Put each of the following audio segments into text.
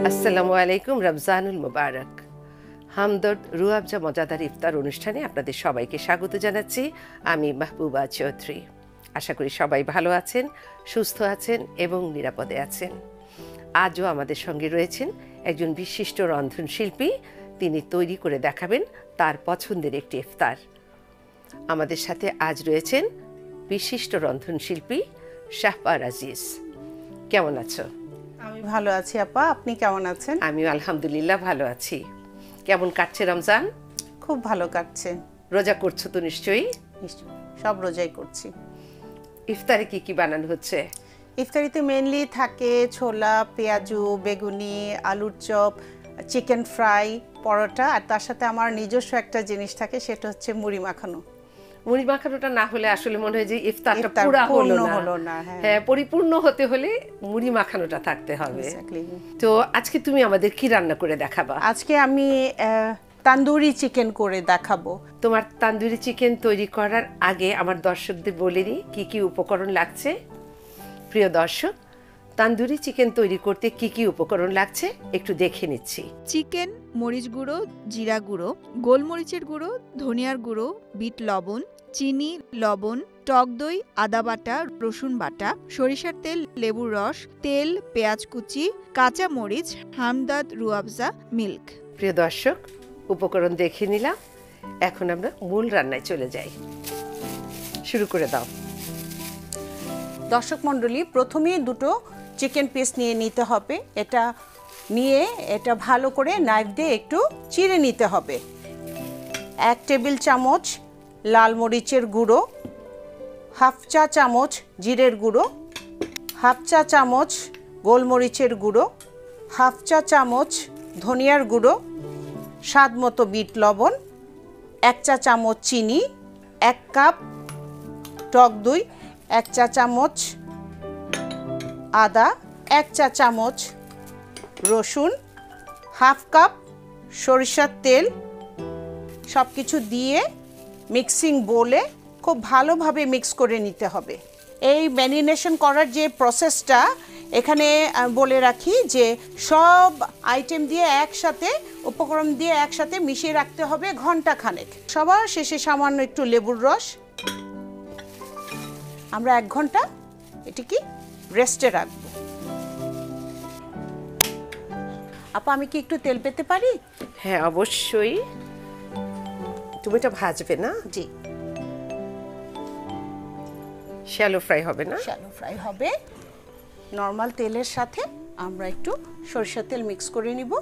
আসসালামু আলাইকুম, রমজানুল মুবারক। হামদর্দ রুয়াবজা মজাদার ইফতার অনুষ্ঠানে আপনাদের সবাইকে স্বাগত জানাচ্ছি। আমি মাহবুবা চৌধুরী। আশা করি সবাই ভালো আছেন, সুস্থ আছেন এবং নিরাপদে আছেন। আজও আমাদের সঙ্গে রয়েছেন একজন বিশিষ্ট রন্ধনশিল্পী। তিনি তৈরি করে দেখাবেন তার পছন্দের একটি ইফতার। আমাদের সাথে আজ রয়েছেন বিশিষ্ট রন্ধনশিল্পী শাহপার আজিজ। কেমন আছো? আমি ভালো আছি আপা, আপনি কেমন আছেন? আমি আলহামদুলিল্লাহ ভালো আছি। কেমন কাটছে রমজান? খুব ভালো কাটছে। রোজা করছো তো নিশ্চয়ই? সব রোজাই করছি। ইফতারে কি কি বানানো হচ্ছে? ইফতারিতে মেনলি থাকে ছোলা, পেঁয়াজু, বেগুনি, আলুর চপ, চিকেন ফ্রাই, পরোটা, আর তার সাথে আমার নিজস্ব একটা জিনিস থাকে, সেটা হচ্ছে মুড়ি মাখানো। মুড়ি মাখানোটা না হলে আসলে মনে হয় যে ইফতারটা পুরো হলো না। হ্যাঁ, পরিপূর্ণ হতে হলে মুড়ি মাখানোটা থাকতে হবে। তো আজকে তুমি আমাদের কি রান্না করে দেখাবা? আজকে আমি তান্দুরি চিকেন করে দেখাবো। তোমার তান্দুরি চিকেন তৈরি করার আগে আমার দর্শকদের বলে দিই কি কি উপকরণ লাগছে। প্রিয় দর্শক, তান্দুরি চিকেন তৈরি করতে কি কি উপকরণ লাগছে একটু দেখে নিচ্ছি। চিকেন, মরিচ গুঁড়ো, জিরা গুঁড়ো, গোলমরিচের গুঁড়ো, ধনিয়ার গুঁড়ো, বিট লবণ, চিনি, লবণ, টক দই, আদা বাটা, রসুন বাটা, সরিষার তেল, লেবুর রস, তেল, পেঁয়াজ কুচি, কাঁচা মরিচ, হামদর্দ রুয়াবজা, মিল্ক। প্রিয় দর্শক, উপকরণ দেখে নিলাম। এখন আমরা মূল রান্নায় চলে যাই। শুরু করে দাও। দর্শক মণ্ডলী, প্রথমেই দুটো চিকেন পিস নিয়ে নিতে হবে। এটা ভালো করে নাইফ দিয়ে একটু চিড়ে নিতে হবে। 1 টেবিল চামচ লাল মরিচের গুঁড়ো, 1/2 চা চামচ জিরের গুঁড়ো, 1/2 চা চামচ গোলমরিচের গুঁড়ো, 1/2 চা চামচ ধনিয়ার গুঁড়ো, স্বাদ মতো বিট লবণ, 1 চা চামচ চিনি, 1 কাপ টক দই, 1 চা চামচ আদা, 1 চা চামচ রসুন, 1/2 কাপ সরিষার তেল, সব কিছু দিয়ে মিক্সিং বোলে খুব ভালোভাবে মিক্স করে নিতে হবে। এই ম্যারিনেশন করার যে প্রসেসটা, এখানে বলে রাখি যে সব আইটেম দিয়ে একসাথে, উপকরণ দিয়ে একসাথে মিশিয়ে রাখতে হবে ঘন্টাখানেক। সবার শেষে সামান্য একটু লেবুর রস। আমরা 1 ঘন্টা এটিকে রেস্টে রাখবো। আপা, আমি কি একটু তেল পেতে পারি? হ্যাঁ, অবশ্যই। তুমি এটা ভাজবে না? জি। শ্যালো ফ্রাই হবে না? শ্যালো ফ্রাই হবে। নর্মাল তেলের সাথে আমরা একটু সরিষার তেল মিক্স করে নিব।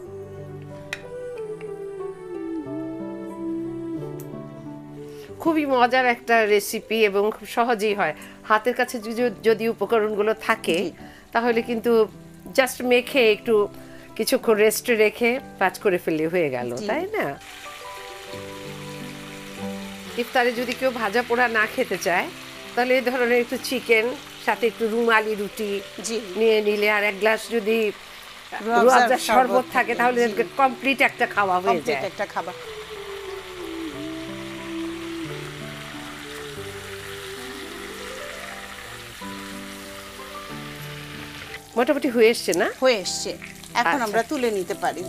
খুবই মজার একটা রেসিপি এবং খুব সহজেই হয়। হাতের কাছে যদি উপকরণগুলো থাকে তাহলে কিন্তু জাস্ট মেখে একটু কিছুক্ষণ রেস্টে রেখে পাঁচ করে ফেললে হয়ে গেল, তাই না? ইফতারে যদি কেউ ভাজা পোড়া না খেতে চায় তাহলে এই ধরনের একটু চিকেন সাথে একটু রুমালি রুটি নিয়ে নিলে, আর 1 গ্লাস যদি রুয়াবজার শরবত থাকে তাহলে কমপ্লিট একটা খাওয়া হয়ে যায়। একটা খাবার। মোটামুটি হয়ে এসছে না? হয়ে এসছে। এখন আমরা তুলে নিতে পারি।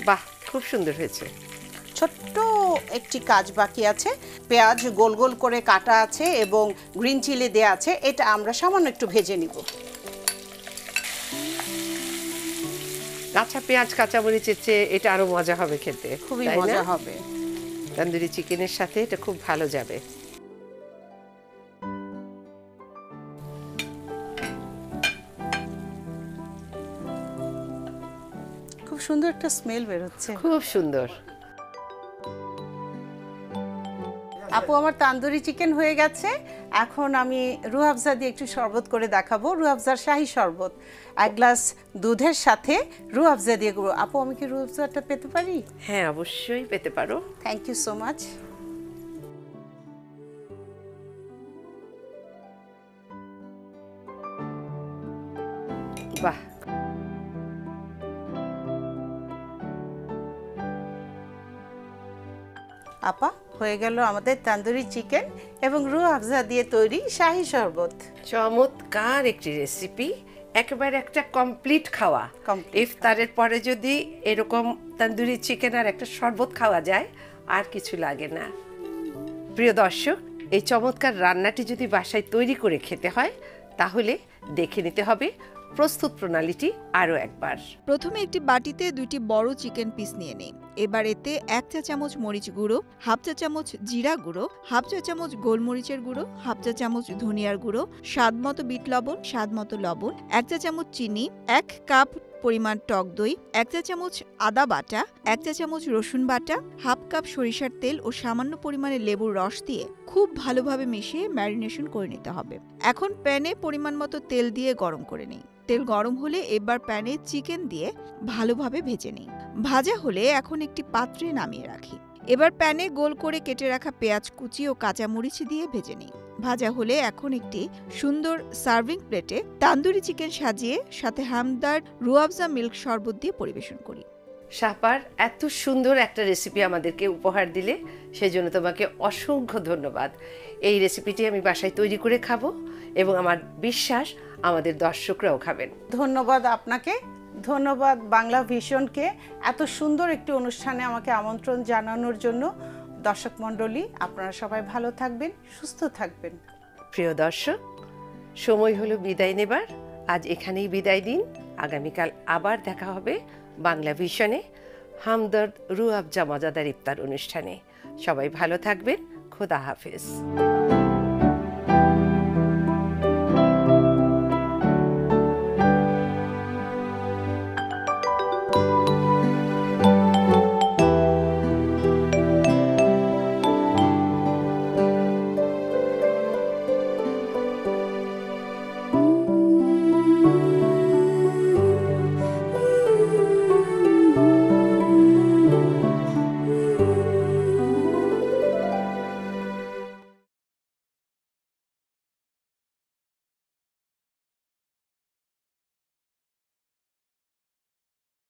বাহ, খুব সুন্দর হয়েছে। ছোট্ট একটি কাজ বাকি আছে। পেঁয়াজ গোল গোল করে কাটা আছে এবং গ্রিন চিলি দেয়া আছে, এটা আমরা সামান্য একটু ভেজে নিব। কাঁচা পেঁয়াজ কাঁচা মরিচের চেয়ে এটা আরো মজা হবে খেতে। খুবই মজা হবে। তন্দুরি চিকেনের সাথে এটা খুব ভালো যাবে। খুব সুন্দর একটা স্মেল বের হচ্ছে। খুব সুন্দর। আপু, আমার তান্দুরি চিকেন হয়ে গেছে। এখন আমি রুয়াবজা দিয়ে একটু শরবত করে দেখাবো। রুয়াবজার শাহী শরবত 1 গ্লাস দুধের সাথে রুয়াবজা দিয়ে করবো। আপু, আমি কি রুয়াবজাটা পেতে পারি? হ্যাঁ, অবশ্যই পেতে পারো। Thank you so much. বাহ, আপা, হয়ে গেল আমাদের তন্দুরি চিকেন এবং রুহ আফজা দিয়ে তৈরি শাহী শরবত। চমৎকার একটি রেসিপি, একেবারে একটা কমপ্লিট খাওয়া। ইফতারের পরে যদি এরকম তন্দুরি চিকেন আর একটা শরবত খাওয়া যায় আর কিছু লাগে না। প্রিয় দর্শক, এই চমৎকার রান্নাটি যদি বাসায় তৈরি করে খেতে হয় তাহলে দেখে নিতে হবে প্রস্তুত প্রণালীটি আরও একবার। প্রথমে একটি বাটিতে 2টি বড় চিকেন পিস নিয়ে নিই। এবার এতে 1 চা চামচ মরিচ গুঁড়ো, হাফ চা চামচ জিরা গুঁড়ো, হাফ চা চামচ গোলমরিচের গুঁড়ো, হাফ চা চামচ ধনিয়ার গুঁড়ো, স্বাদ মতো বিট লবণ, স্বাদ মতো লবণ, 1 চা চামচ চিনি, 1 কাপ পরিমাণ টক দই, 1 চা চামচ আদা বাটা, 1 চা চামচ রসুন বাটা, হাফ কাপ সরিষার তেল ও সামান্য পরিমাণে লেবুর রস দিয়ে খুব ভালোভাবে মিশিয়ে ম্যারিনেশন করে নিতে হবে। এখন প্যানে পরিমাণ মতো তেল দিয়ে গরম করে নিই। তেল গরম হলে এবার প্যানে চিকেন দিয়ে ভালোভাবে ভেজে নিই। ভাজা হলে এখন একটি পাত্রে নামিয়ে রাখি। এবার প্যানে গোল করে কেটে রাখা পেঁয়াজ কুচি ও কাঁচামরিচ দিয়ে ভেজে নিই। ভাজা হলে এখন একটি সুন্দর সার্ভিং প্লেটে তান্দুরি চিকেন সাজিয়ে সাথে হামদর্দ রুহ আফজা মিল্ক শরবত দিয়ে পরিবেশন করি। শাপার, এত সুন্দর একটা রেসিপি আমাদেরকে উপহার দিলে সেজন্য তোমাকে অসংখ্য ধন্যবাদ। এই রেসিপিটি আমি বাসায় তৈরি করে খাবো এবং আমার বিশ্বাস আমাদের দর্শকরাও খাবেন। ধন্যবাদ আপনাকে, ধন্যবাদ বাংলা ভিশনকে এত সুন্দর একটি অনুষ্ঠানে আমাকে আমন্ত্রণ জানানোর জন্য। দর্শক মণ্ডলী, আপনারা সবাই ভালো থাকবেন, সুস্থ থাকবেন। প্রিয় দর্শক, সময় হলো বিদায় নেবার। আজ এখানেই বিদায় দিন। আগামীকাল আবার দেখা হবে বাংলা ভিশনে হামদর্দ রুহ আফজা মজাদার ইফতার অনুষ্ঠানে। সবাই ভালো থাকবেন। খোদা হাফেজ।